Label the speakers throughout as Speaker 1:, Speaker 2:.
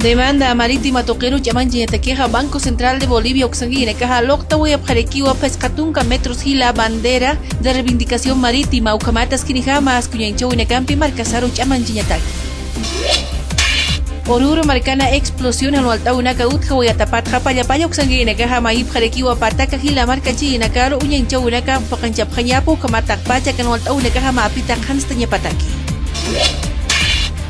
Speaker 1: Demanda marítima toquero llaman queja Banco Central de Bolivia Oxanguine caja locta voy a parequiwa pescatunca metros gila bandera de reivindicación marítima ucamatas kinijamas cuyancho campi marcasaru llaman jiñataki. Oruro marcana explosión al alta una cautja voy a tapar japaya paya Oxanguine caja maip parequiwa pataka gila marca china caro uyancho una camp pakanchap jañapo kamatak pacha can alta una caja mapita hanstaña pataki.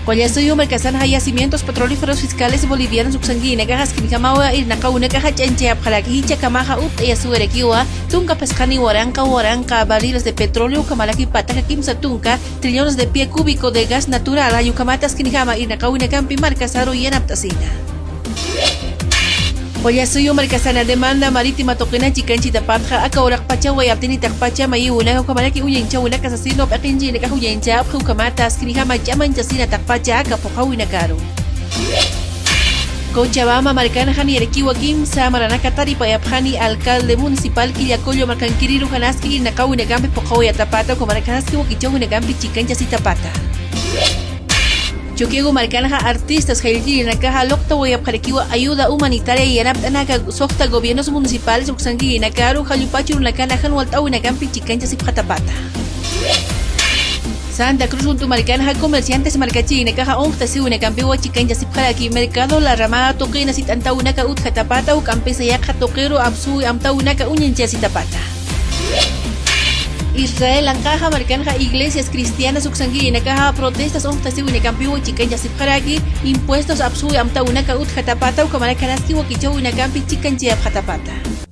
Speaker 1: Cuando estudio mercasan hay yacimientos petrolíferos fiscales bolivianos uxanguine cajas kinjamawa irnaka una caja chanche apjalaki kamaja ut y asuerekiwa tunka pescani waranka barriles de petróleo kamalaki pataka kimsa tunka trillones de pie cúbico de gas natural ayukamatas kinjama irnaka una campi marcasaro y enaptasina. Cuando estudio mercasana demanda marítima toquena chicanchita patja akaurak pacha way aptini takpacha mayi una kamalaki uyencha una casasino pakinji neka uyencha apjukamatas kinjama llaman chasina takpacha akapojawina caro. Cochabamba marcana hani erekiwa kimsa maranaka taripa yapjani alcalde municipal Quillacollo marcankiriru hanaski nakawina gampi pojawaya tapata komarakaski wakichawina gampi chicancha sitapata. Choquego marcanaja artistas jailiri nakaja lokta voy a parekiwa ayuda humanitaria y anaptanaka sokta gobiernos municipales uxangui nakaru jalupachu nakana hanwalta una campi chicancha sipatapata. Santa Cruz junto marcanaja comerciantes marcachi nakaja ongta si una campi wa chicancha sipjaraki mercado la ramada toquina sitanta unaka utjatapata u campesa yakha toquero absu amta unaka unyencha sitapata. Israel ancaja marcanja iglesias cristianas uxanguina caja protestas ongtasi winecampi chicancha sipjaraki impuestos absu amta unaka utjatapata u kamaracanaski wakicho winacampi chicancha japatapata.